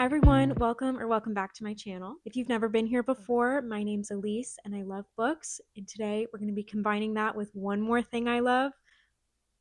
Hi everyone, welcome back to my channel. If you've never been here before, my name's Elise and I love books. And today we're going to be combining that with one more thing I love,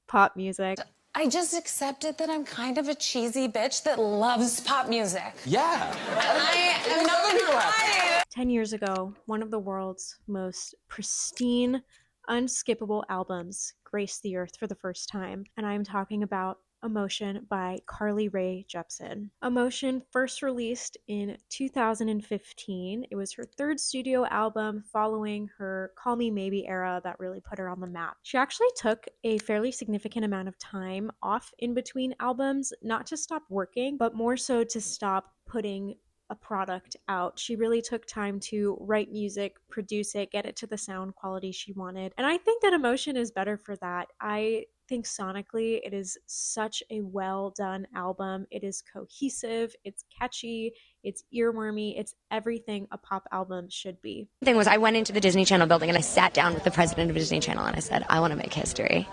pop music. I just accepted that I'm kind of a cheesy bitch that loves pop music. Yeah. I am not lying. 10 years ago, one of the world's most pristine, unskippable albums graced the earth for the first time, and I'm talking about Emotion by Carly Rae Jepsen. Emotion first released in 2015. It was her third studio album following her Call Me Maybe era that really put her on the map. She actually took a fairly significant amount of time off in between albums, not to stop working, but more so to stop putting a product out. She really took time to write music, produce it, get it to the sound quality she wanted. And I think that Emotion is better for that. I think sonically it is such a well done album. It is cohesive, it's catchy, it's earwormy, it's everything a pop album should be. The thing was, I went into the Disney Channel building and I sat down with the president of Disney Channel and I said, I want to make history.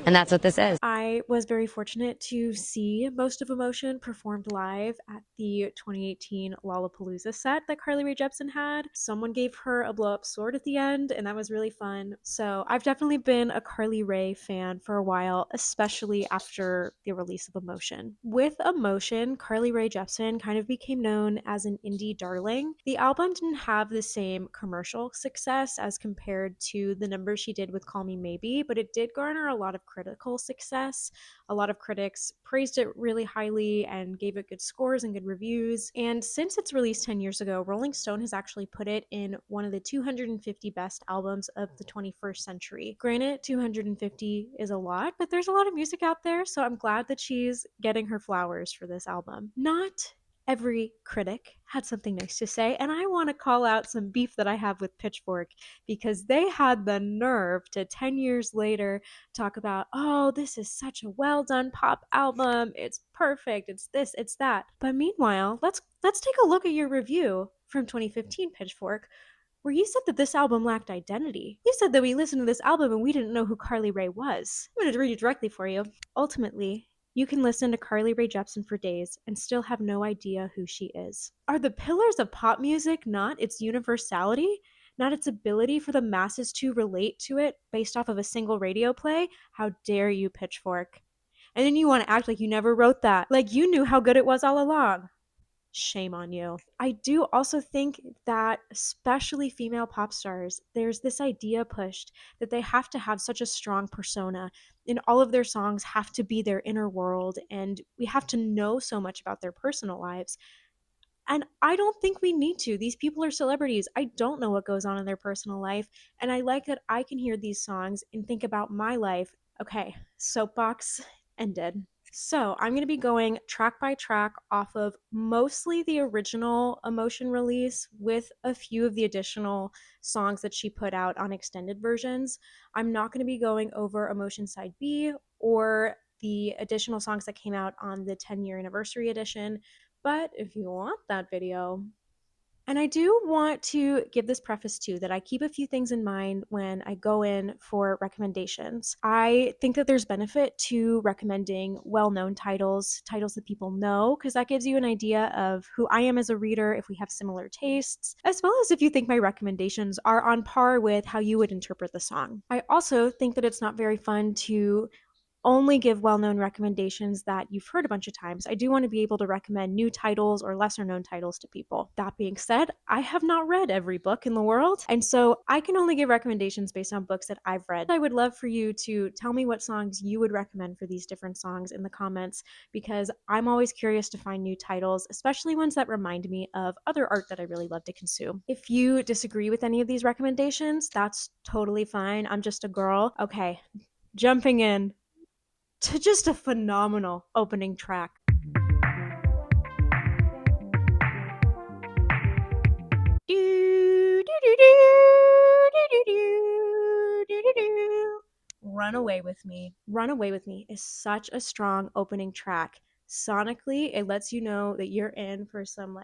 And that's what this is. I was very fortunate to see most of Emotion performed live at the 2018 Lollapalooza set that Carly Rae Jepsen had. Someone gave her a blow-up sword at the end, and that was really fun. So I've definitely been a Carly Rae fan for a while, especially after the release of Emotion. With Emotion, Carly Rae Jepsen kind of became known as an indie darling. The album didn't have the same commercial success as compared to the numbers she did with Call Me Maybe, but it did garner a lot of critical success. A lot of critics praised it really highly and gave it good scores and good reviews. And since its release 10 years ago, Rolling Stone has actually put it in one of the 250 best albums of the 21st century. Granted, 250 is a lot, but there's a lot of music out there, so I'm glad that she's getting her flowers for this album. Not every critic had something nice to say, and I want to call out some beef that I have with Pitchfork because they had the nerve to 10 years later talk about, oh, this is such a well done pop album, it's perfect, it's this, it's that. But meanwhile, let's take a look at your review from 2015, Pitchfork, where you said that this album lacked identity. You said that we listened to this album and we didn't know who Carly Rae was. I'm going to read it directly for you. Ultimately, you can listen to Carly Rae Jepsen for days and still have no idea who she is. Are the pillars of pop music not its universality? Not its ability for the masses to relate to it based off of a single radio play? How dare you, Pitchfork? And then you want to act like you never wrote that, like you knew how good it was all along. Shame on you. I do also think that, especially female pop stars, there's this idea pushed that they have to have such a strong persona, and all of their songs have to be their inner world, and we have to know so much about their personal lives. And I don't think we need to. These people are celebrities. I don't know what goes on in their personal life. And I like that I can hear these songs and think about my life. Okay, soapbox ended. So I'm going to be going track by track off of mostly the original Emotion release with a few of the additional songs that she put out on extended versions. I'm not going to be going over Emotion Side B or the additional songs that came out on the 10-year anniversary edition. But if you want that video, and I do want to give this preface too, that I keep a few things in mind when I go in for recommendations. I think that there's benefit to recommending well-known titles that people know, because that gives you an idea of who I am as a reader, if we have similar tastes, as well as if you think my recommendations are on par with how you would interpret the song. I also think that it's not very fun to only give well-known recommendations that you've heard a bunch of times. I do want to be able to recommend new titles or lesser-known titles to people. That being said, I have not read every book in the world, and so I can only give recommendations based on books that I've read. I would love for you to tell me what songs you would recommend for these different songs in the comments, because I'm always curious to find new titles, especially ones that remind me of other art that I really love to consume. If you disagree with any of these recommendations, that's totally fine. I'm just a girl. Okay, jumping in to just a phenomenal opening track. Run Away With Me. Run Away With Me is such a strong opening track. Sonically, it lets you know that you're in for some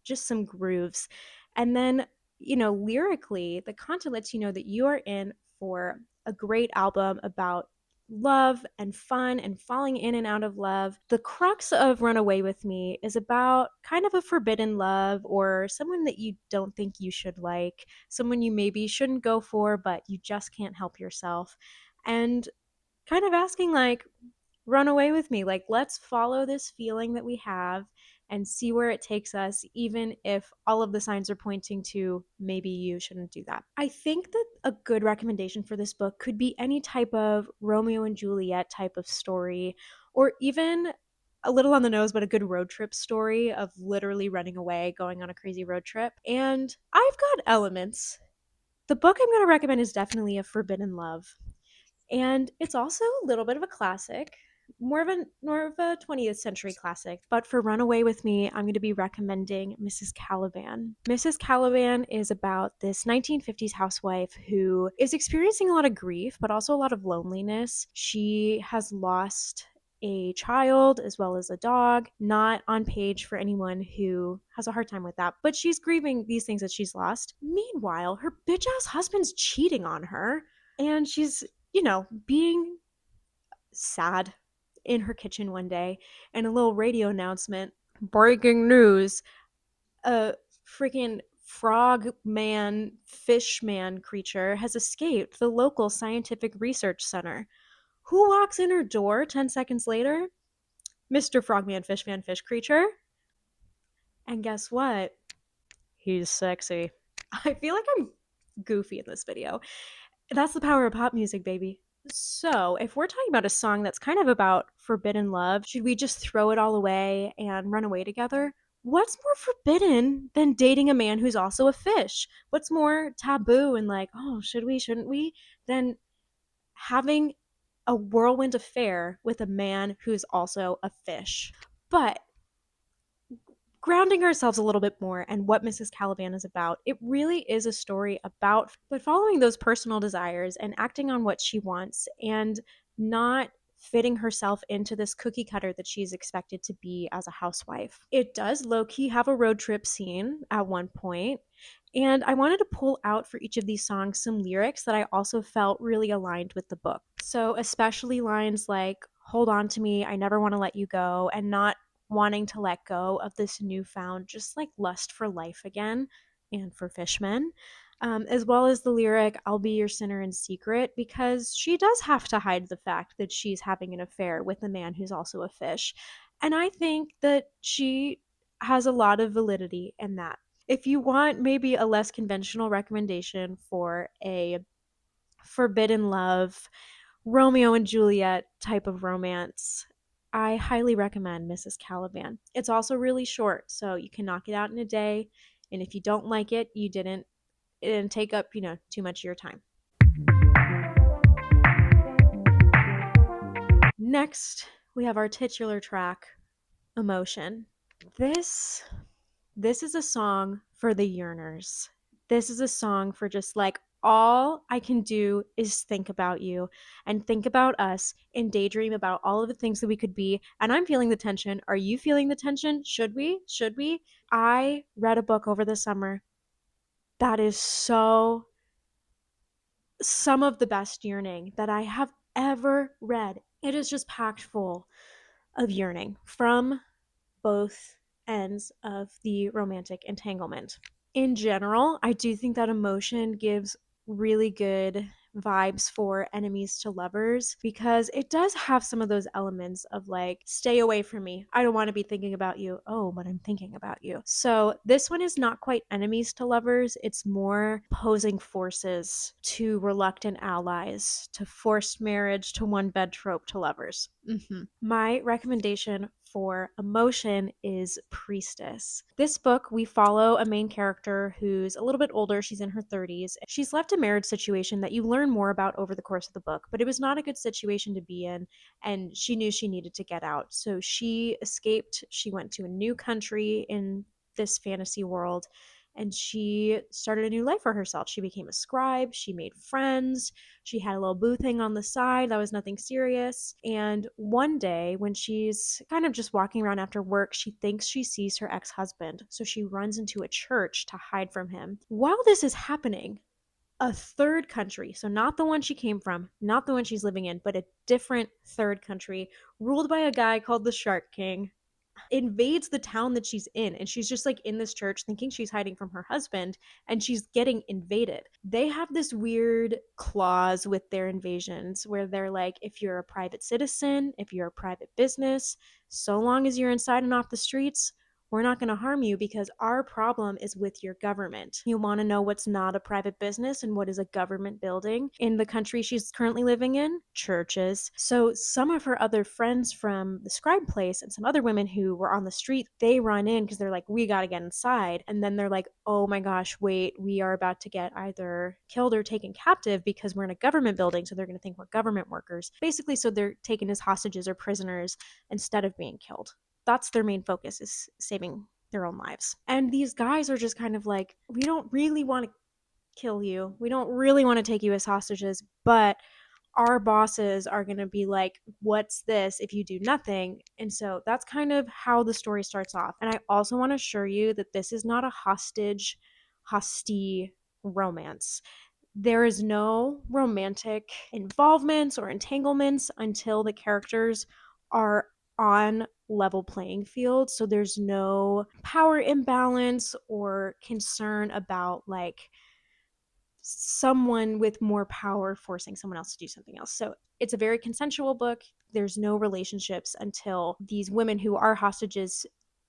just some grooves. And then, lyrically, the content lets you know that you are in for a great album about love and fun and falling in and out of love. The crux of Run Away With Me is about kind of a forbidden love, or someone that you don't think you should like, someone you maybe shouldn't go for, but you just can't help yourself. And kind of asking, like, run away with me. Like, let's follow this feeling that we have and see where it takes us, even if all of the signs are pointing to maybe you shouldn't do that. I think that a good recommendation for this book could be any type of Romeo and Juliet type of story, or even a little on the nose, but a good road trip story of literally running away, going on a crazy road trip. And I've got elements. The book I'm going to recommend is definitely A Forbidden Love. And it's also a little bit of a classic, more of a 20th century classic. But for Runaway With Me, I'm going to be recommending Mrs. Caliban. Mrs. Caliban is about this 1950s housewife who is experiencing a lot of grief, but also a lot of loneliness. She has lost a child as well as a dog. Not on page for anyone who has a hard time with that, but she's grieving these things that she's lost. Meanwhile, her bitch ass husband's cheating on her, and she's, being sad in her kitchen one day, and a little radio announcement, breaking news, a freaking frog man, fish man creature has escaped the local scientific research center. Who walks in her door 10 seconds later? Mr. Frogman, Fishman, Fish Creature. And guess what? He's sexy. I feel like I'm goofy in this video. That's the power of pop music, baby. So, if we're talking about a song that's kind of about forbidden love, should we just throw it all away and run away together? What's more forbidden than dating a man who's also a fish? What's more taboo and like, oh, should we, shouldn't we, than having a whirlwind affair with a man who's also a fish? But grounding ourselves a little bit more and what Mrs. Caliban is about, it really is a story about but following those personal desires and acting on what she wants, and not fitting herself into this cookie cutter that she's expected to be as a housewife. It does low-key have a road trip scene at one point, and I wanted to pull out for each of these songs some lyrics that I also felt really aligned with the book. So especially lines like, hold on to me, I never want to let you go, and not wanting to let go of this newfound just like lust for life again and for fishmen, as well as the lyric, I'll be your sinner in secret, because she does have to hide the fact that she's having an affair with a man who's also a fish. And I think that she has a lot of validity in that. If you want maybe a less conventional recommendation for a forbidden love, Romeo and Juliet type of romance, I highly recommend Mrs. Caliban. It's also really short, so you can knock it out in a day. And if you don't like it, it didn't take up, too much of your time. Next, we have our titular track, Emotion. This this is a song for the yearners. This is a song for just like, all I can do is think about you and think about us and daydream about all of the things that we could be. And I'm feeling the tension. Are you feeling the tension? Should we? Should we? I read a book over the summer that is some of the best yearning that I have ever read. It is just packed full of yearning from both ends of the romantic entanglement. In general, I do think that Emotion gives really good vibes for enemies to lovers, because it does have some of those elements of like, stay away from me, I don't want to be thinking about you, oh but I'm thinking about you. So this one is not quite enemies to lovers, it's more opposing forces to reluctant allies, to forced marriage, to one bed trope to lovers. My recommendation for Emotion is Priestess. This book, we follow a main character who's a little bit older. She's in her 30s. She's left a marriage situation that you learn more about over the course of the book, but it was not a good situation to be in, and she knew she needed to get out. So she escaped. She went to a new country in this fantasy world, and she started a new life for herself. She became a scribe, she made friends, she had a little boo thing on the side that was nothing serious. And one day, when she's kind of just walking around after work, she thinks she sees her ex husband. So she runs into a church to hide from him. While this is happening, a third country, so not the one she came from, not the one she's living in, but a different third country ruled by a guy called the Shark King, invades the town that she's in, and she's just like in this church thinking she's hiding from her husband, and she's getting invaded. They have this weird clause with their invasions where they're like, if you're a private citizen, if you're a private business, so long as you're inside and off the streets, we're not going to harm you because our problem is with your government. You want to know what's not a private business and what is a government building in the country she's currently living in? Churches. So some of her other friends from the scribe place and some other women who were on the street, they run in because they're like, we got to get inside. And then they're like, oh my gosh, wait, we are about to get either killed or taken captive because we're in a government building. So they're going to think we're government workers. Basically, so they're taken as hostages or prisoners instead of being killed. That's their main focus, is saving their own lives. And these guys are just kind of like, we don't really want to kill you. We don't really want to take you as hostages, but our bosses are going to be like, what's this if you do nothing? And so that's kind of how the story starts off. And I also want to assure you that this is not a hostie romance. There is no romantic involvements or entanglements until the characters are on level playing field. So there's no power imbalance or concern about like someone with more power forcing someone else to do something else. So it's a very consensual book. There's no relationships until these women who are hostages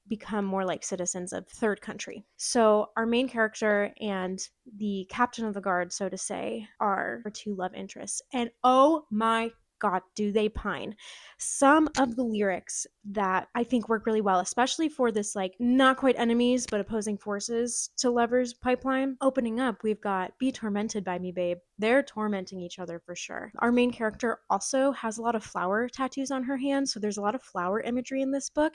become more like citizens of third country. So our main character and the captain of the guard, so to say, are our two love interests. And oh my God, do they pine. Some of the lyrics that I think work really well, especially for this like not quite enemies, but opposing forces to lovers pipeline. Opening up, we've got Be Tormented by Me, Babe. They're tormenting each other for sure. Our main character also has a lot of flower tattoos on her hands, so there's a lot of flower imagery in this book.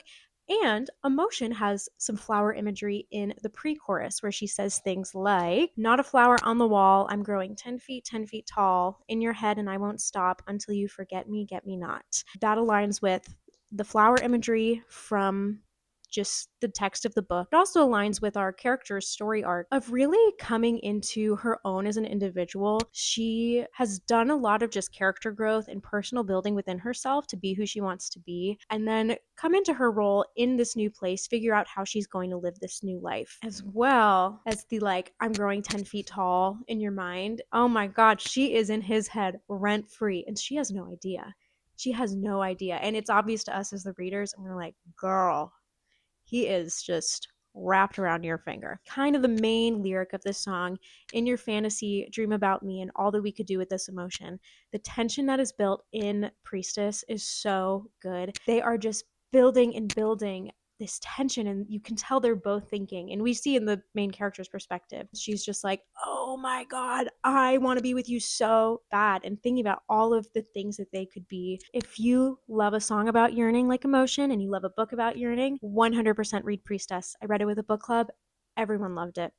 And Emotion has some flower imagery in the pre-chorus where she says things like, not a flower on the wall, I'm growing 10 feet, 10 feet tall, in your head and I won't stop until you forget me, get me not. That aligns with the flower imagery from just the text of the book. It also aligns with our character's story arc of really coming into her own as an individual. She has done a lot of just character growth and personal building within herself to be who she wants to be, and then come into her role in this new place, figure out how she's going to live this new life, as well as the like, I'm growing 10 feet tall in your mind. Oh my God, she is in his head rent free, and she has no idea. She has no idea. And it's obvious to us as the readers, and we're like, girl, he is just wrapped around your finger. Kind of the main lyric of this song, in your fantasy, dream about me and all that we could do with this emotion. The tension that is built in Priestess is so good. They are just building and building this tension, and you can tell they're both thinking, and we see in the main character's perspective, she's just like, oh my God, I want to be with you so bad, and thinking about all of the things that they could be. If you love a song about yearning like Emotion and you love a book about yearning, 100% read Priestess. I read it with a book club. Everyone loved it.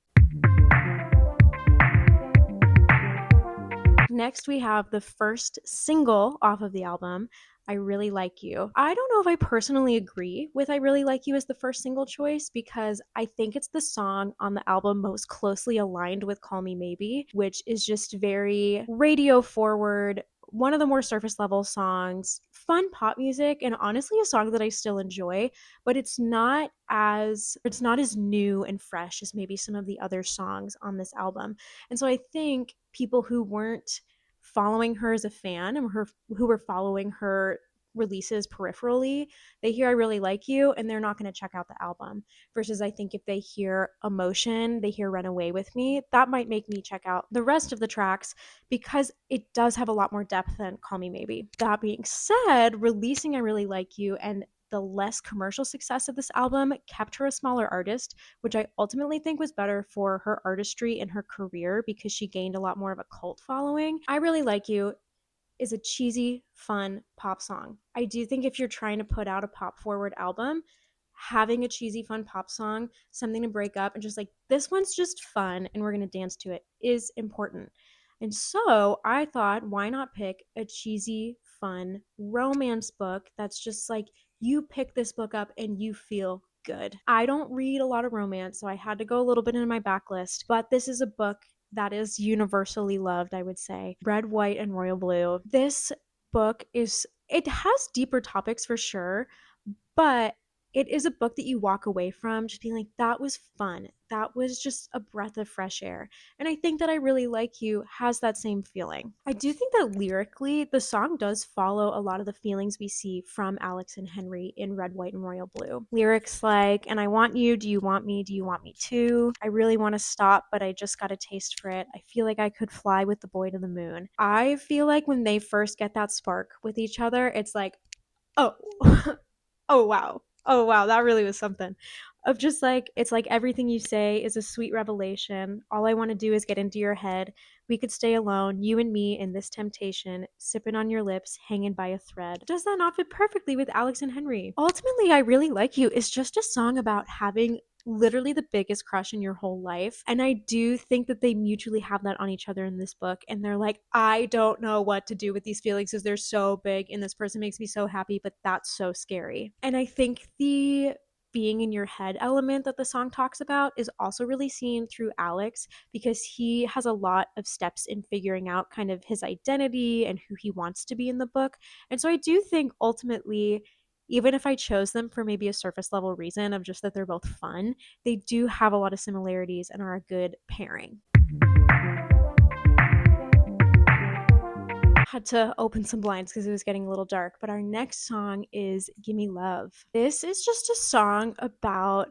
Next, we have the first single off of the album, I Really Like You. I don't know if I personally agree with I Really Like You as the first single choice, because I think it's the song on the album most closely aligned with Call Me Maybe, which is just very radio forward, one of the more surface level songs, fun pop music, and honestly a song that I still enjoy, but it's not as new and fresh as maybe some of the other songs on this album. And so I think people who weren't following her as a fan and who were following her releases peripherally, they hear I Really Like You and they're not going to check out the album. Versus I think if they hear Emotion, they hear Run Away With Me, that might make me check out the rest of the tracks because it does have a lot more depth than Call Me Maybe. That being said, releasing I Really Like You and the less commercial success of this album kept her a smaller artist, which I ultimately think was better for her artistry and her career because she gained a lot more of a cult following. I Really Like You is a cheesy, fun pop song. I do think if you're trying to put out a pop forward album, having a cheesy, fun pop song, something to break up and just like, this one's just fun and we're going to dance to it, is important. And so I thought, why not pick a cheesy, fun romance book that's just like, you pick this book up and you feel good. I don't read a lot of romance, so I had to go a little bit into my backlist, but this is a book that is universally loved, I would say. Red, White, and Royal Blue. This book it has deeper topics for sure, but it is a book that you walk away from just being like, that was fun. That was just a breath of fresh air. And I think that I Really Like You has that same feeling. I do think that lyrically, the song does follow a lot of the feelings we see from Alex and Henry in Red, White, and Royal Blue. Lyrics like, and I want you, do you want me, do you want me too? I really want to stop, but I just got a taste for it. I feel like I could fly with the boy to the moon. I feel like when they first get that spark with each other, it's like, oh, oh wow. Oh wow, that really was something. Of just like, it's like everything you say is a sweet revelation. All I want to do is get into your head. We could stay alone, you and me in this temptation, sipping on your lips, hanging by a thread. Does that not fit perfectly with Alex and Henry? Ultimately, I Really Like You is just a song about having literally the biggest crush in your whole life. And I do think that they mutually have that on each other in this book. And they're like, I don't know what to do with these feelings because they're so big and this person makes me so happy, but that's so scary. And I think the being in your head element that the song talks about is also really seen through Alex because he has a lot of steps in figuring out kind of his identity and who he wants to be in the book. And so I do think ultimately, even if I chose them for maybe a surface level reason of just that they're both fun, they do have a lot of similarities and are a good pairing. Had to open some blinds because it was getting a little dark, but our next song is Gimme Love. This is just a song about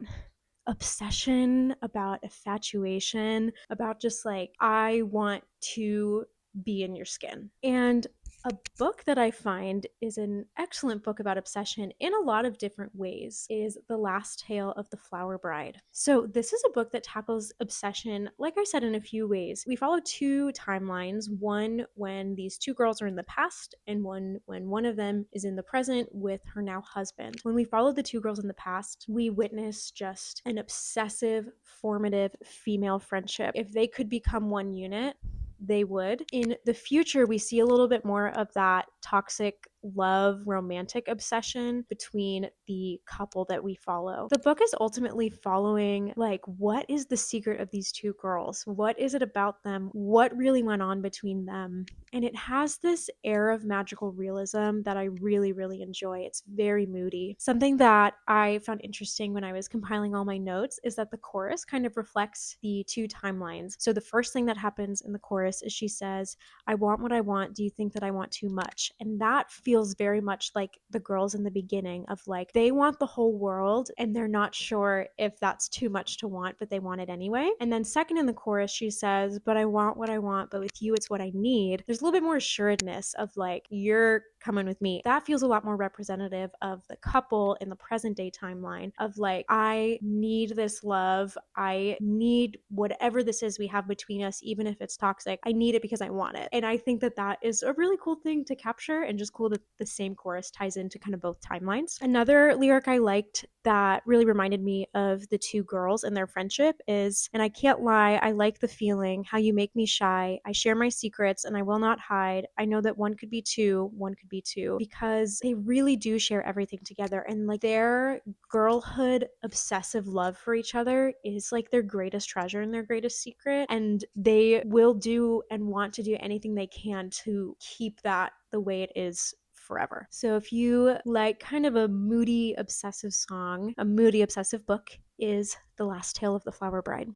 obsession, about infatuation, about just like, I want to be in your skin. And a book that I find is an excellent book about obsession in a lot of different ways is The Last Tale of the Flower Bride. So, this is a book that tackles obsession, like I said, in a few ways. We follow two timelines, one when these two girls are in the past, and one when one of them is in the present with her now husband. When we follow the two girls in the past, we witness just an obsessive, formative female friendship. If they could become one unit, they would. In the future, we see a little bit more of that toxic love romantic obsession between the couple that we follow. The book is ultimately following like, what is the secret of these two girls? What is it about them? What really went on between them? And it has this air of magical realism that I really, really enjoy. It's very moody. Something that I found interesting when I was compiling all my notes is that the chorus kind of reflects the two timelines. So the first thing that happens in the chorus is she says, I want what I want. Do you think that I want too much? And that feels very much like the girls in the beginning of like, they want the whole world and they're not sure if that's too much to want, but they want it anyway. And then second in the chorus, she says, but I want what I want, but with you, it's what I need. There's a little bit more assuredness of like, you're coming with me. That feels a lot more representative of the couple in the present day timeline of like, I need this love. I need whatever this is we have between us, even if it's toxic. I need it because I want it. And I think that that is a really cool thing to capture, and just cool that the same chorus ties into kind of both timelines. Another lyric I liked that really reminded me of the two girls and their friendship is, and I can't lie, I like the feeling, how you make me shy. I share my secrets and I will not hide. I know that one could be two, one could be two, because they really do share everything together. And like, their girlhood obsessive love for each other is like their greatest treasure and their greatest secret. And they will do and want to do anything they can to keep that the way it is forever. So if you like kind of a moody obsessive song, a moody obsessive book is The Last Tale of the Flower Bride.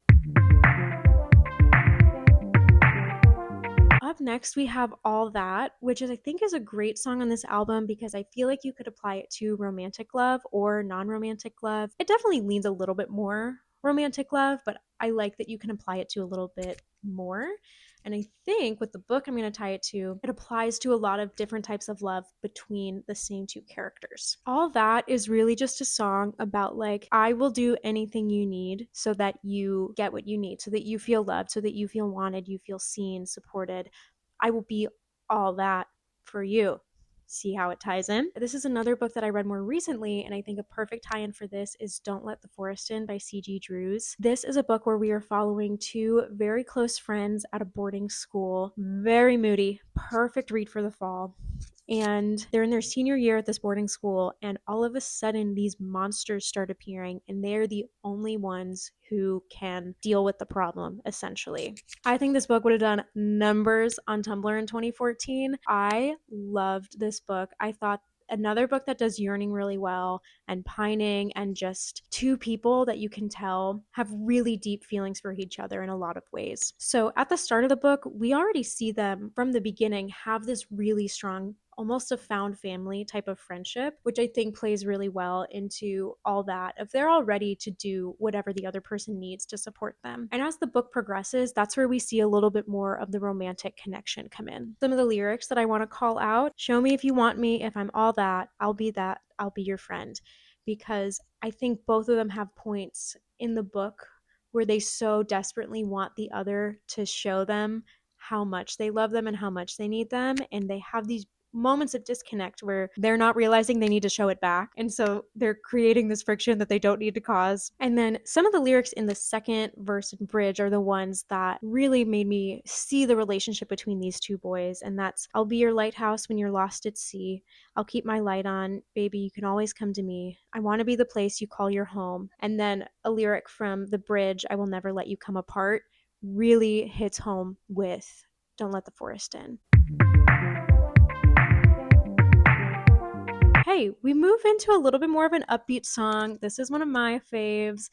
Up next, we have All That, which is, I think, is a great song on this album because I feel like you could apply it to romantic love or non-romantic love. It definitely leans a little bit more romantic love, but I like that you can apply it to a little bit more. And I think with the book I'm going to tie it to, it applies to a lot of different types of love between the same two characters. All That is really just a song about like, I will do anything you need so that you get what you need, so that you feel loved, so that you feel wanted, you feel seen, supported. I will be all that for you. See how it ties in? This is another book that I read more recently, and I think a perfect tie-in for this is Don't Let the Forest In by C.G. Drews. This is a book where we are following two very close friends at a boarding school. Very moody, perfect read for the fall. and they're in their senior year at this boarding school, and all of a sudden these monsters start appearing, and they're the only ones who can deal with the problem, essentially. I think this book would have done numbers on Tumblr in 2014. I loved this book. I thought another book that does yearning really well and pining, and just two people that you can tell have really deep feelings for each other in a lot of ways. So at the start of the book, we already see them from the beginning have this really strong, almost a found family type of friendship, which I think plays really well into all that if they're all ready to do whatever the other person needs to support them. And as the book progresses, that's where we see a little bit more of the romantic connection come in. Some of the lyrics that I want to call out: show me if you want me, if I'm all that, I'll be that, I'll be your friend. Because I think both of them have points in the book where they so desperately want the other to show them how much they love them and how much they need them, and they have these moments of disconnect where they're not realizing they need to show it back, and so they're creating this friction that they don't need to cause. And then some of the lyrics in the second verse and bridge are the ones that really made me see the relationship between these two boys, and that's: I'll be your lighthouse when you're lost at sea, I'll keep my light on, baby, you can always come to me, I want to be the place you call your home. And then a lyric from the bridge: I will never let you come apart, really hits home with don't let the forest in. Hey, we move into a little bit more of an upbeat song. This is one of my faves.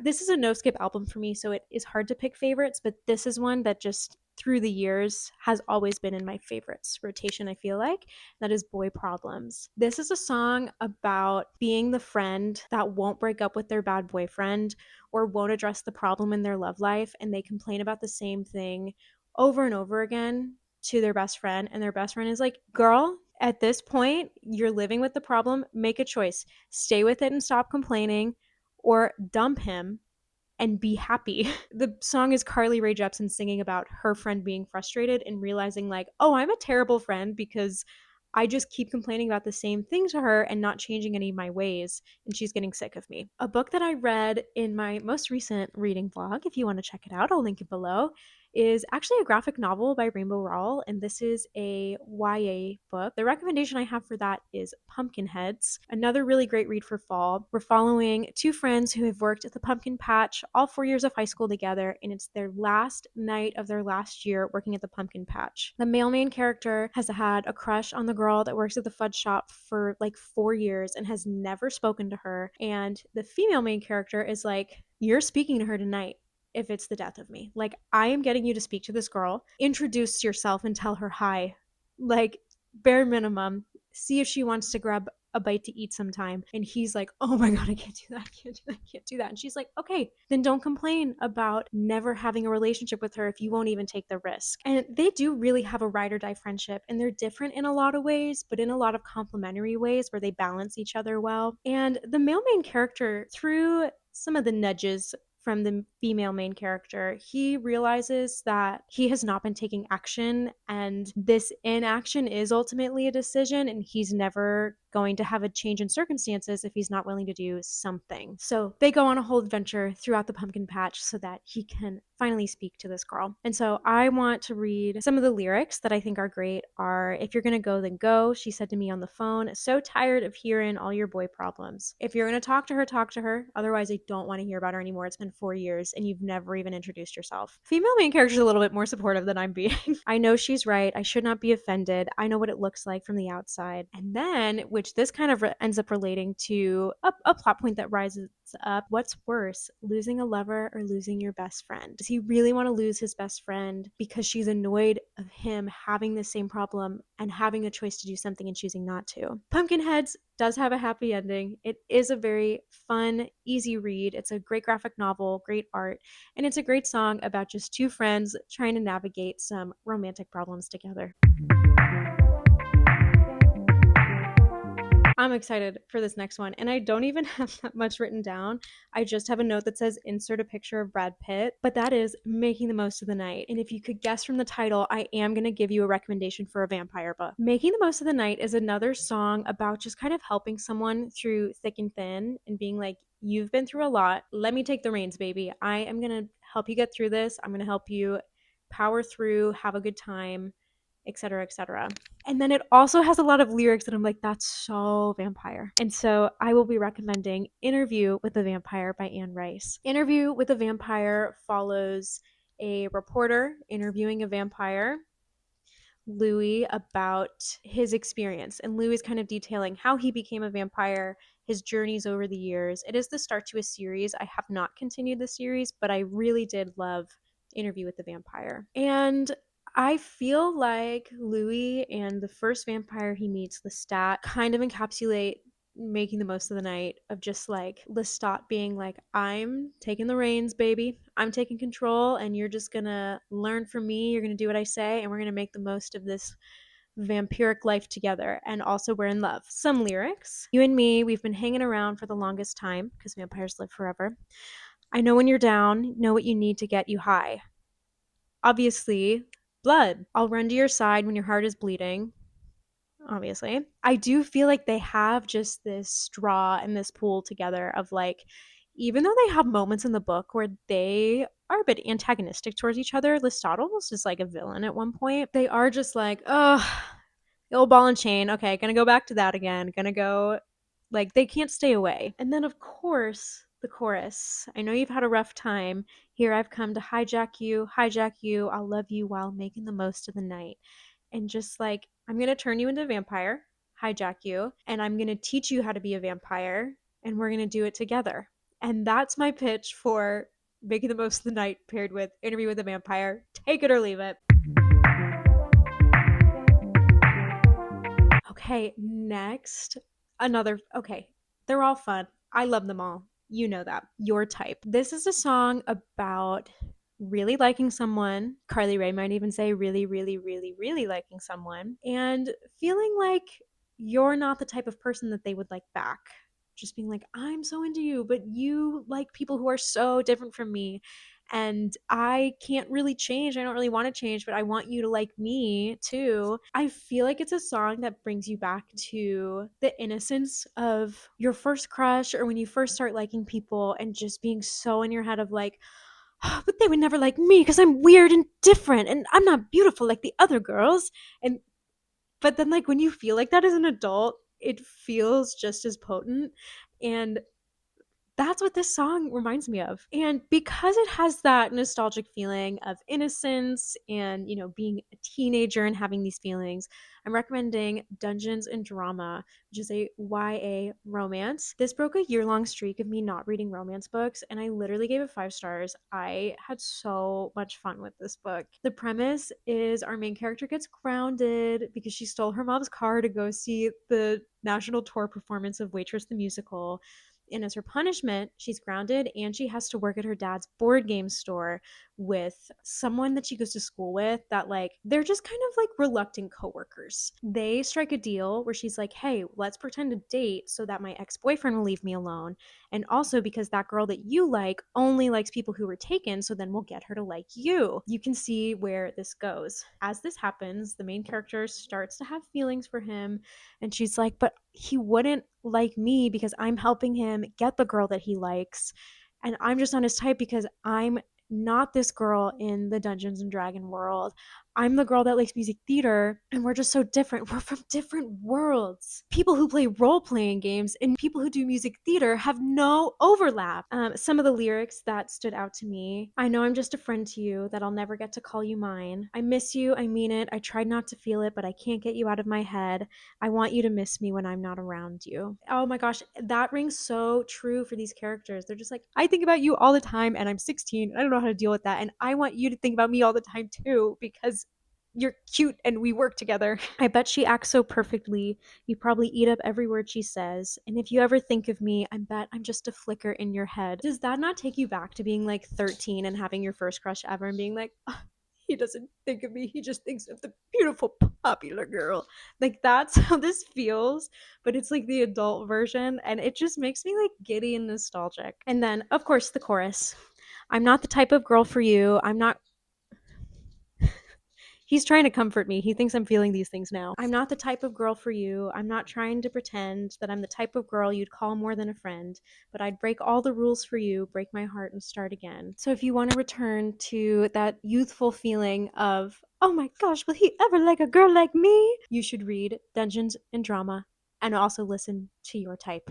This is a no skip album for me, so it is hard to pick favorites, but this is one that just through the years has always been in my favorites rotation, I feel like. That is Boy Problems. This is a song about being the friend that won't break up with their bad boyfriend or won't address the problem in their love life, and they complain about the same thing over and over again to their best friend, and their best friend is like, girl, at this point you're living with the problem, make a choice, stay with it and stop complaining, or dump him and be happy. The song is Carly Rae Jepsen singing about her friend being frustrated and realizing, like, oh, I'm a terrible friend because I just keep complaining about the same thing to her and not changing any of my ways, and she's getting sick of me. A book that I read in my most recent reading vlog, if you want to check it out, I'll link it below, is actually a graphic novel by Rainbow Rowell, and this is a YA book. The recommendation I have for that is Pumpkinheads, another really great read for fall. We're following two friends who have worked at the pumpkin patch all 4 years of high school together, and it's their last night of their last year working at the pumpkin patch. The male main character has had a crush on the girl that works at the fudge shop for like 4 years and has never spoken to her, and the female main character is like, you're speaking to her tonight if it's the death of me. Like, I am getting you to speak to this girl, introduce yourself and tell her hi. Like, bare minimum, see if she wants to grab a bite to eat sometime. And he's like, oh my God, I can't do that. I can't do that. I can't do that. And she's like, okay, then don't complain about never having a relationship with her if you won't even take the risk. And they do really have a ride or die friendship, and they're different in a lot of ways, but in a lot of complementary ways where they balance each other well. And the male main character, through some of the nudges from the female main character, he realizes that he has not been taking action, and this inaction is ultimately a decision, and he's never going to have a change in circumstances if he's not willing to do something. So they go on a whole adventure throughout the pumpkin patch so that he can finally speak to this girl. And so I want to read some of the lyrics that I think are great. Are: if you're gonna go, then go, she said to me on the phone, so tired of hearing all your boy problems. If you're gonna talk to her, otherwise I don't want to hear about her anymore. It's been 4 years and you've never even introduced yourself. Female main character is a little bit more supportive than I'm being. I know she's right, I should not be offended, I know what it looks like from the outside. And then, which this kind of ends up relating to a plot point that rises up: what's worse, losing a lover or losing your best friend? Does he really want to lose his best friend because she's annoyed of him having the same problem and having a choice to do something and choosing not to? Pumpkinheads does have a happy ending. It is a very fun, easy read. It's a great graphic novel, great art, and it's a great song about just two friends trying to navigate some romantic problems together. I'm excited for this next one, and I don't even have that much written down. I just have a note that says insert a picture of Brad Pitt, but that is Making the Most of the Night. And if you could guess from the title, I am going to give you a recommendation for a vampire book. Making the Most of the Night is another song about just kind of helping someone through thick and thin and being like, you've been through a lot. Let me take the reins, baby. I am going to help you get through this. I'm going to help you power through, have a good time, etc., etc. And then it also has a lot of lyrics that I'm like, that's so vampire. And so I will be recommending Interview with a Vampire by Anne Rice. Interview with a Vampire follows a reporter interviewing a vampire, Louis, about his experience. And Louis is kind of detailing how he became a vampire, his journeys over the years. It is the start to a series. I have not continued the series, but I really did love Interview with the Vampire. And I feel like Louis and the first vampire he meets, Lestat, kind of encapsulate making the most of the night, of just like Lestat being like, I'm taking the reins, baby. I'm taking control, and you're just gonna learn from me. You're gonna do what I say, and we're gonna make the most of this vampiric life together. And also, we're in love. Some lyrics. You and me, we've been hanging around for the longest time because vampires live forever. I know when you're down, know what you need to get you high. Obviously, blood. I'll run to your side when your heart is bleeding. Obviously, I do feel like they have just this straw and this pool together of like, even though they have moments in the book where they are a bit antagonistic towards each other, Lestat almost is like a villain at one point. They are just like, oh, the old ball and chain. Okay, gonna go back to that again. Gonna go, like, they can't stay away. And then, of course, the chorus. I know you've had a rough time. Here I've come to hijack you, hijack you. I'll love you while making the most of the night. And just like, I'm going to turn you into a vampire, hijack you, and I'm going to teach you how to be a vampire, and we're going to do it together. And that's my pitch for Making the Most of the Night paired with Interview with a Vampire. Take it or leave it. Okay, next, okay, they're all fun. I love them all. You know that. Your type. This is a song about really liking someone. Carly Rae might even say really, really, really, really liking someone, and feeling like you're not the type of person that they would like back. Just being like, I'm so into you, but you like people who are so different from me. And I can't really change. I don't really want to change, but I want you to like me too. I feel like it's a song that brings you back to the innocence of your first crush, or when you first start liking people, and just being so in your head of like, oh, but they would never like me because I'm weird and different and I'm not beautiful like the other girls. And but then, like, when you feel like that as an adult, it feels just as potent. And that's what this song reminds me of. And because it has that nostalgic feeling of innocence and, being a teenager and having these feelings, I'm recommending Dungeons and Drama, which is a YA romance. This broke a year-long streak of me not reading romance books, and I literally gave it 5 stars. I had so much fun with this book. The premise is our main character gets grounded because she stole her mom's car to go see the national tour performance of Waitress the Musical. And as her punishment, she's grounded and she has to work at her dad's board game store with someone that she goes to school with, that like they're just kind of like reluctant coworkers. They strike a deal where she's like, hey, let's pretend to date so that my ex-boyfriend will leave me alone. And also because that girl that you like only likes people who were taken, so then we'll get her to like you. You can see where this goes. As this happens, the main character starts to have feelings for him, and she's like, but he wouldn't like me because I'm helping him get the girl that he likes. And I'm just not his type because I'm not this girl in the Dungeons and Dragon world. I'm the girl that likes music theater, and we're just so different. We're from different worlds. People who play role playing games and people who do music theater have no overlap. Some of the lyrics that stood out to me: I know I'm just a friend to you, that I'll never get to call you mine. I miss you, I mean it. I tried not to feel it, but I can't get you out of my head. I want you to miss me when I'm not around you. Oh my gosh, that rings so true for these characters. They're just like, I think about you all the time, and I'm 16. I don't know how to deal with that. And I want you to think about me all the time too, because you're cute and we work together. I bet she acts so perfectly. You probably eat up every word she says. And if you ever think of me, I bet I'm just a flicker in your head. Does that not take you back to being like 13 and having your first crush ever and being like, oh, he doesn't think of me, he just thinks of the beautiful popular girl? Like, that's how this feels, but it's like the adult version, and it just makes me like giddy and nostalgic. And then, of course, the chorus: I'm not the type of girl for you. I'm not He's trying to comfort me. He thinks I'm feeling these things now. I'm not the type of girl for you. I'm not trying to pretend that I'm the type of girl you'd call more than a friend, but I'd break all the rules for you, break my heart, and start again. So if you want to return to that youthful feeling of, oh my gosh, will he ever like a girl like me? You should read Dungeons and Drama and also listen to Your Type.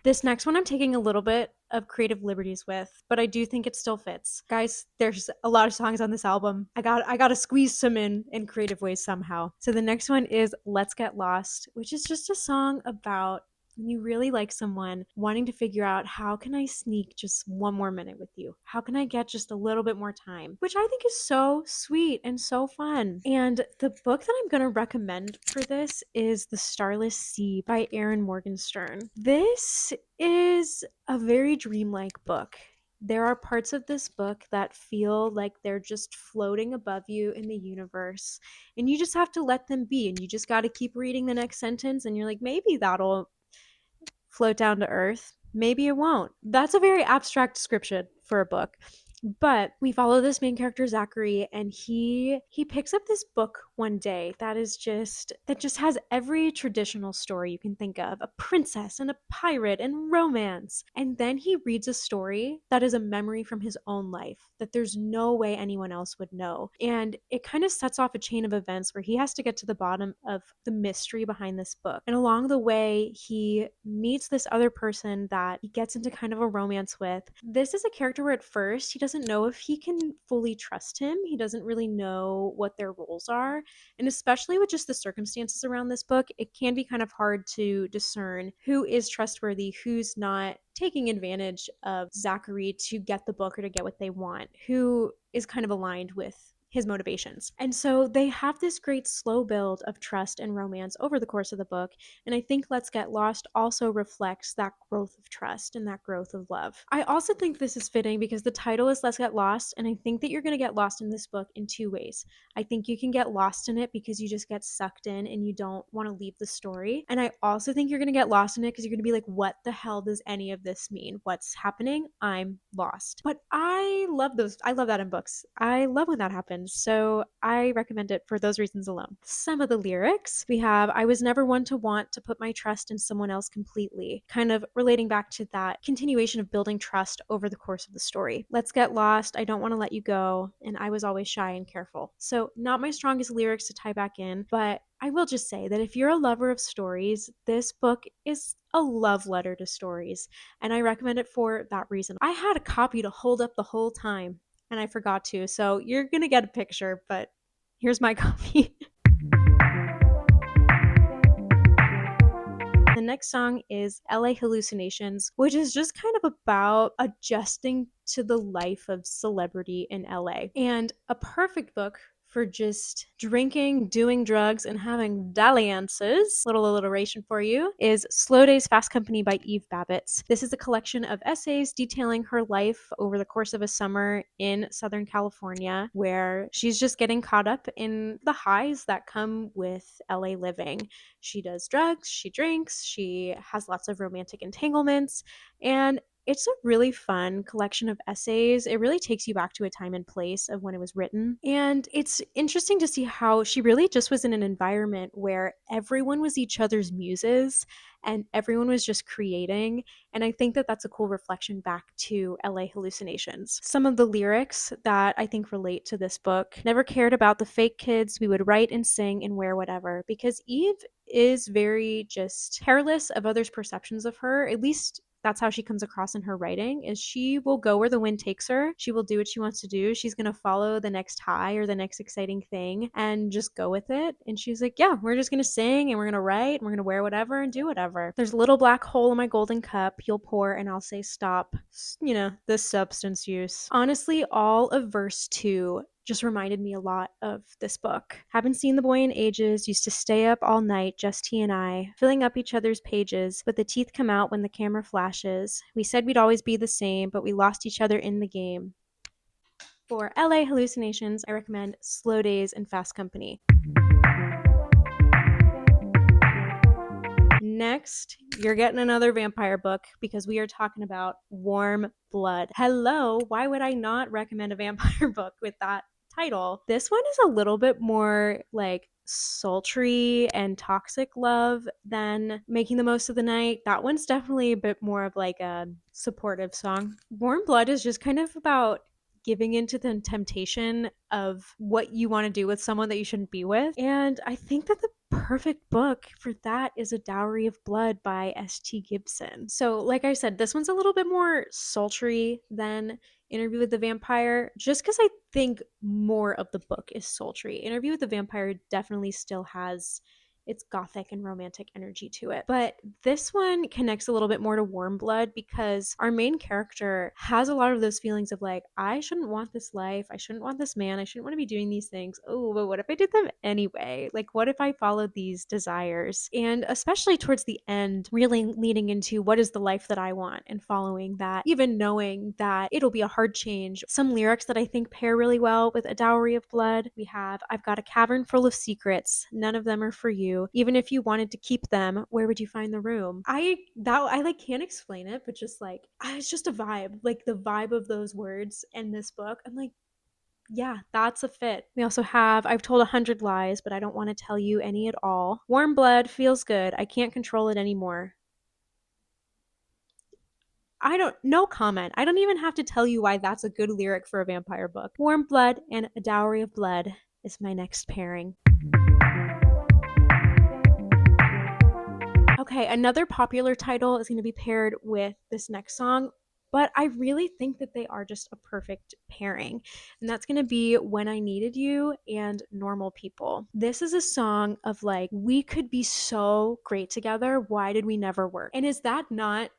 This next one I'm taking a little bit of creative liberties with, but I do think it still fits. Guys, there's a lot of songs on this album. I got to squeeze some in creative ways somehow. So the next one is Let's Get Lost, which is just a song about when you really like someone, wanting to figure out, how can I sneak just one more minute with you? How can I get just a little bit more time? Which I think is so sweet and so fun. And the book that I'm going to recommend for this is The Starless Sea by Erin Morgenstern. This is a very dreamlike book. There are parts of this book that feel like they're just floating above you in the universe, and you just have to let them be, and you just got to keep reading the next sentence, and you're like, maybe that'll float down to earth. Maybe it won't. That's a very abstract description for a book. But we follow this main character Zachary, and he picks up this book one day that just has every traditional story you can think of, a princess and a pirate and romance. And then he reads a story that is a memory from his own life that there's no way anyone else would know. And it kind of sets off a chain of events where he has to get to the bottom of the mystery behind this book. And along the way, he meets this other person that he gets into kind of a romance with. This is a character where at first he doesn't know if he can fully trust him. He doesn't really know what their roles are. And especially with just the circumstances around this book, it can be kind of hard to discern who is trustworthy, who's not taking advantage of Zachary to get the book or to get what they want, who is kind of aligned with his motivations. And so they have this great slow build of trust and romance over the course of the book. And I think Let's Get Lost also reflects that growth of trust and that growth of love. I also think this is fitting because the title is Let's Get Lost. And I think that you're going to get lost in this book in two ways. I think you can get lost in it because you just get sucked in and you don't want to leave the story. And I also think you're going to get lost in it because you're going to be like, what the hell does any of this mean? What's happening? I'm lost. But I love those. I love that in books. I love when that happens. So I recommend it for those reasons alone. Some of the lyrics we have, I was never one to want to put my trust in someone else completely, kind of relating back to that continuation of building trust over the course of the story. Let's get lost, I don't want to let you go, and I was always shy and careful. So not my strongest lyrics to tie back in, but I will just say that if you're a lover of stories, this book is a love letter to stories, and I recommend it for that reason. I had a copy to hold up the whole time, and I forgot to, so you're gonna get a picture, but here's my copy. The next song is LA Hallucinations, which is just kind of about adjusting to the life of celebrity in LA, and a perfect book for just drinking, doing drugs, and having dalliances. Little alliteration for you is Slow Days, Fast Company by Eve Babbitt. This is a collection of essays detailing her life over the course of a summer in Southern California, where she's just getting caught up in the highs that come with LA living. She does drugs, she drinks, she has lots of romantic entanglements, and it's a really fun collection of essays. It really takes you back to a time and place of when it was written. And it's interesting to see how she really just was in an environment where everyone was each other's muses and everyone was just creating. And I think that that's a cool reflection back to LA Hallucinations. Some of the lyrics that I think relate to this book: never cared about the fake kids, we would write and sing and wear whatever. Because Eve is very just careless of others' perceptions of her, at least that's how she comes across in her writing, is she will go where the wind takes her. She will do what she wants to do. She's going to follow the next high or the next exciting thing and just go with it. And she's like, yeah, we're just going to sing and we're going to write and we're going to wear whatever and do whatever. There's a little black hole in my golden cup. You'll pour and I'll say stop. You know, the substance use. Honestly, all of verse 2 just reminded me a lot of this book. Haven't seen the boy in ages, used to stay up all night, just he and I, filling up each other's pages, but the teeth come out when the camera flashes. We said we'd always be the same, but we lost each other in the game. For LA Hallucinations, I recommend Slow Days and Fast Company. next, you're getting another vampire book because we are talking about Warm Blood. Hello, why would I not recommend a vampire book with that title? This one is a little bit more like sultry and toxic love than Making the Most of the Night. That one's definitely a bit more of like a supportive song. Warm Blood is just kind of about giving into the temptation of what you want to do with someone that you shouldn't be with. And I think that the perfect book for that is A Dowry of Blood by S.T. Gibson. So, like I said, this one's a little bit more sultry than Interview with the Vampire, just because I think more of the book is sultry. Interview with the Vampire definitely still has its gothic and romantic energy to it. But this one connects a little bit more to Warm Blood because our main character has a lot of those feelings of like, I shouldn't want this life. I shouldn't want this man. I shouldn't want to be doing these things. Oh, but what if I did them anyway? Like, what if I followed these desires? And especially towards the end, really leading into what is the life that I want and following that, even knowing that it'll be a hard change. Some lyrics that I think pair really well with A Dowry of Blood. We have, I've got a cavern full of secrets. None of them are for you. Even if you wanted to keep them, where would you find the room? I like can't explain it, but just like it's just a vibe. Like the vibe of those words in this book. I'm like, yeah, that's a fit. We also have I've told 100 lies, but I don't want to tell you any at all. Warm blood feels good. I can't control it anymore. No comment. I don't even have to tell you why that's a good lyric for a vampire book. Warm blood and A Dowry of Blood is my next pairing. Okay, another popular title is going to be paired with this next song, but I really think that they are just a perfect pairing. And that's going to be When I Needed You and Normal People. This is a song of like, we could be so great together. Why did we never work? And is that not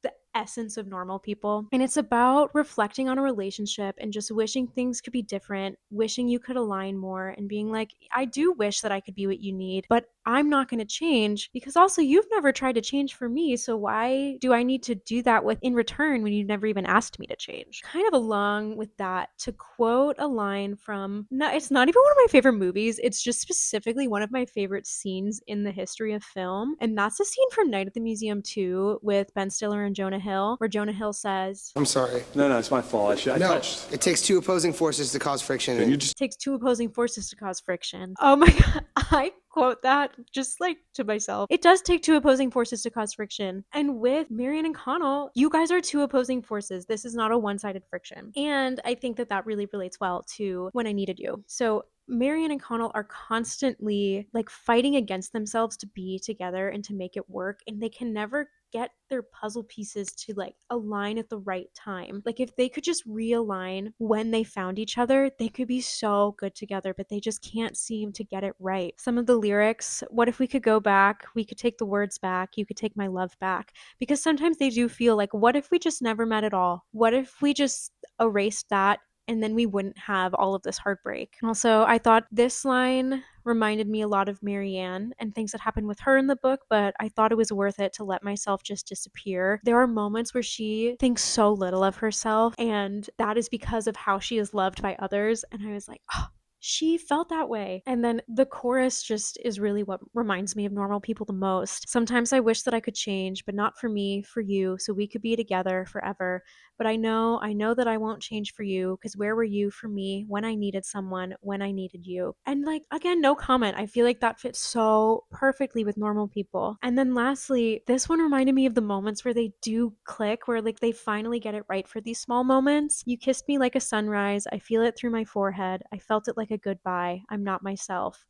the essence of Normal People? And it's about reflecting on a relationship and just wishing things could be different, wishing you could align more, and being like, I do wish that I could be what you need, but I'm not going to change because also you've never tried to change for me. So why do I need to do that with in return when you never even asked me to change? Kind of along with that, to quote a line from, no, it's not even one of my favorite movies. It's just specifically one of my favorite scenes in the history of film. And that's a scene from Night at the Museum 2 with Ben Stiller and Jonah Hill, where Jonah Hill says, I'm sorry. No, it's my fault. I No, touched. it takes two opposing forces to cause friction. Can you just it takes two opposing forces to cause friction. Oh my God. I quote that just like to myself. It does take two opposing forces to cause friction. And with Marianne and Connell, you guys are two opposing forces. This is not a one-sided friction. And I think that that really relates well to When I Needed You. So Marianne and Connell are constantly like fighting against themselves to be together and to make it work, and they can never get their puzzle pieces to like align at the right time. Like if they could just realign when they found each other, they could be so good together, but they just can't seem to get it right. Some of the lyrics, what if we could go back? We could take the words back. You could take my love back. Because sometimes they do feel like, what if we just never met at all? What if we just erased that and then we wouldn't have all of this heartbreak? Also, I thought this line reminded me a lot of Marianne and things that happened with her in the book, but I thought it was worth it to let myself just disappear. There are moments where she thinks so little of herself, and that is because of how she is loved by others. And I was like, oh, she felt that way. And then the chorus just is really what reminds me of Normal People the most. Sometimes I wish that I could change, but not for me, for you, so we could be together forever. But I know that I won't change for you, because where were you for me when I needed someone, when I needed you? And like, again, no comment. I feel like that fits so perfectly with Normal People. And then lastly, this one reminded me of the moments where they do click, where like they finally get it right for these small moments. You kissed me like a sunrise. I feel it through my forehead. I felt it like a goodbye. I'm not myself.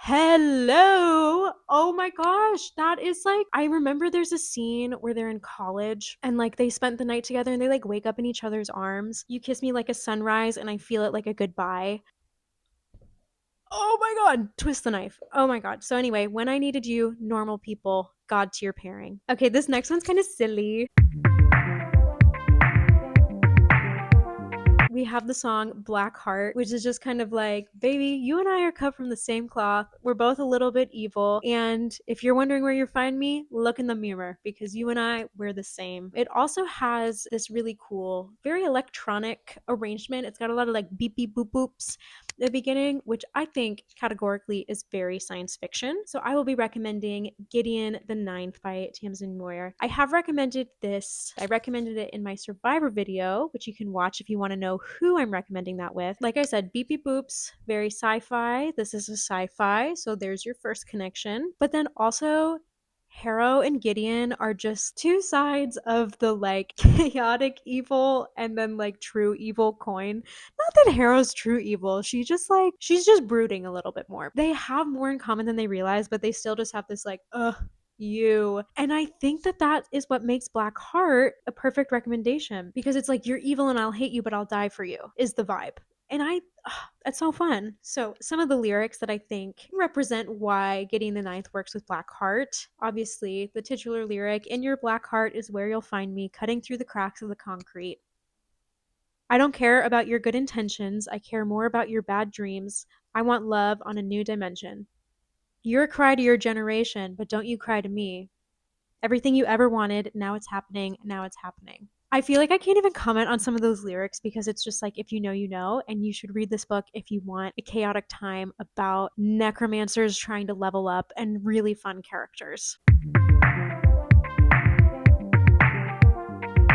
Hello. Oh my gosh. That is like, I remember there's a scene where they're in college and like they spent the night together and they like wake up in each other's arms. You kiss me like a sunrise and I feel it like a goodbye. Oh my God. Twist the knife. Oh my God. So anyway, When I Needed You, Normal People, God Tier pairing. Okay, this next one's kind of silly. we have the song Black Heart, which is just kind of like, baby, you and I are cut from the same cloth. We're both a little bit evil. And if you're wondering where you find me, look in the mirror because you and I, we're the same. It also has this really cool, very electronic arrangement. It's got a lot of like beep beep boop boops at the beginning, which I think categorically is very science fiction. So I will be recommending Gideon the Ninth by Tamsin Muir. I have recommended this. I recommended it in my Survivor video, which you can watch if you want to know who I'm recommending that with. Like I said, beep beep boops, very sci-fi. This is a sci-fi, so there's your first connection. But then also Harrow and Gideon are just two sides of the like chaotic evil and then like true evil coin. Not that Harrow's true evil. She's just brooding a little bit more. They have more in common than they realize, but they still just have this like, ugh, you. And I think that that is what makes Black Heart a perfect recommendation because it's like, you're evil and I'll hate you, but I'll die for you, is the vibe. And that's so fun. So some of the lyrics that I think represent why Getting the Ninth works with Black Heart. Obviously, the titular lyric, in your black heart is where you'll find me, cutting through the cracks of the concrete. I don't care about your good intentions. I care more about your bad dreams. I want love on a new dimension. You're a cry to your generation, but don't you cry to me. Everything you ever wanted, now it's happening, now it's happening. I feel like I can't even comment on some of those lyrics because it's just like, if you know, you know, and you should read this book if you want a chaotic time about necromancers trying to level up and really fun characters.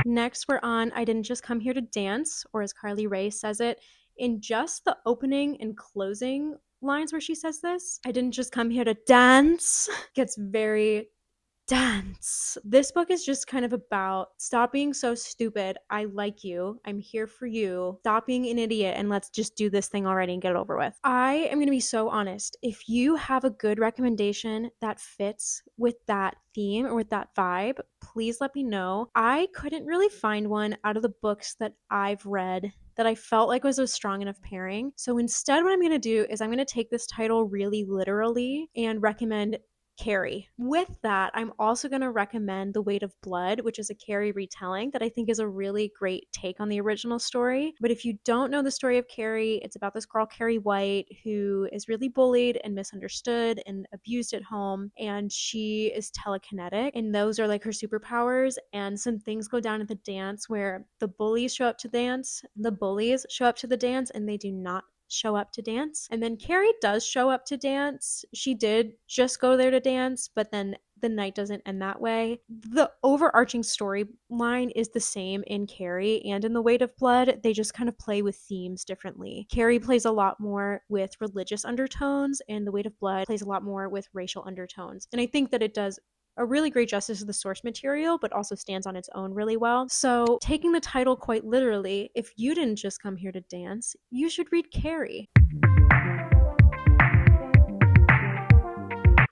Next, we're on I Didn't Just Come Here to Dance, or as Carly Rae says it, in just the opening and closing lines where she says this, I didn't just come here to dance, gets very dance. This book is just kind of about stop being so stupid. I like you. I'm here for you. Stop being an idiot and let's just do this thing already and get it over with. I am going to be so honest. If you have a good recommendation that fits with that theme or with that vibe, please let me know. I couldn't really find one out of the books that I've read that I felt like was a strong enough pairing. So instead, what I'm going to do is I'm going to take this title really literally and recommend Carrie. With that, I'm also going to recommend The Weight of Blood, which is a Carrie retelling that I think is a really great take on the original story. But if you don't know the story of Carrie, it's about this girl, Carrie White, who is really bullied and misunderstood and abused at home. And she is telekinetic, and those are like her superpowers. And some things go down at the dance where the bullies show up to dance, the bullies show up to the dance, and they do not show up to dance. And then Carrie does show up to dance. She did just go there to dance, but then the night doesn't end that way. The overarching storyline is the same in Carrie and in The Weight of Blood. They just kind of play with themes differently. Carrie plays a lot more with religious undertones, and The Weight of Blood plays a lot more with racial undertones. And I think that it does a really great justice of the source material, but also stands on its own really well. So, taking the title quite literally, if you didn't just come here to dance, you should read Carrie.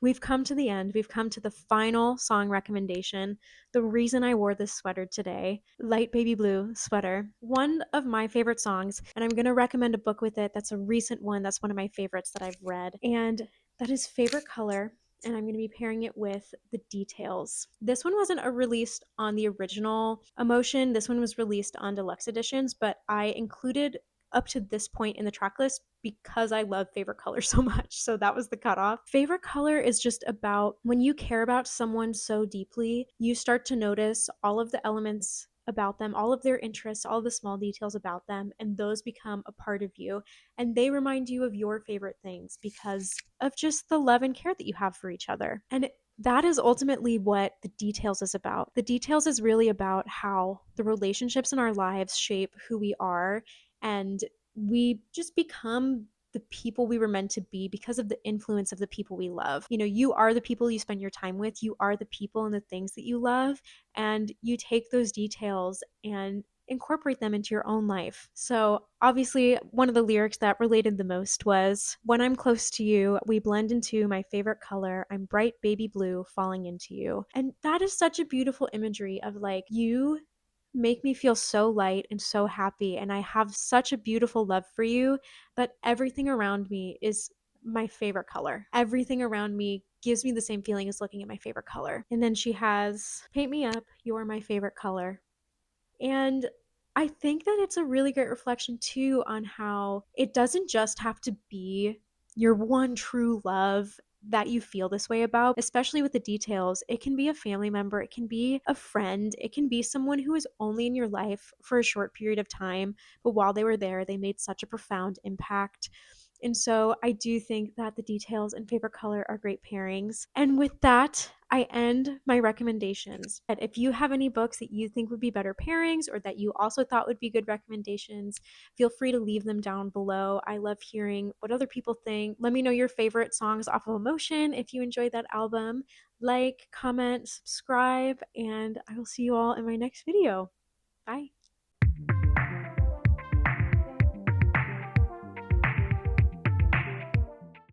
We've come to the end. We've come to the final song recommendation. The reason I wore this sweater today, Light Baby Blue sweater, one of my favorite songs, and I'm going to recommend a book with it that's a recent one. That's one of my favorites that I've read, and that is Favorite Color. And I'm going to be pairing it with The Details. This one wasn't released on the original Emotion. This one was released on deluxe editions, but I included up to this point in the track list because I love Favorite Color so much. So that was the cutoff. Favorite Color is just about when you care about someone so deeply, you start to notice all of the elements about them, all of their interests, all the small details about them, and those become a part of you. And they remind you of your favorite things because of just the love and care that you have for each other. And that is ultimately what The Details is about. The Details is really about how the relationships in our lives shape who we are, and we just become the people we were meant to be because of the influence of the people we love. You know, you are the people you spend your time with, you are the people and the things that you love, and you take those details and incorporate them into your own life. So, obviously, one of the lyrics that related the most was, when I'm close to you, we blend into my favorite color. I'm bright baby blue falling into you. And that is such a beautiful imagery of like, you make me feel so light and so happy. And I have such a beautiful love for you that everything around me is my favorite color. Everything around me gives me the same feeling as looking at my favorite color. And then she has, paint me up, you're my favorite color. And I think that it's a really great reflection too on how it doesn't just have to be your one true love that you feel this way about, especially with the details. It can be a family member, it can be a friend, it can be someone who is only in your life for a short period of time, but while they were there, they made such a profound impact. And so I do think that the details and favorite color are great pairings. And with that, I end my recommendations. But if you have any books that you think would be better pairings or that you also thought would be good recommendations, feel free to leave them down below. I love hearing what other people think. Let me know your favorite songs off of Emotion if you enjoyed that album. Like, comment, subscribe, and I will see you all in my next video. Bye.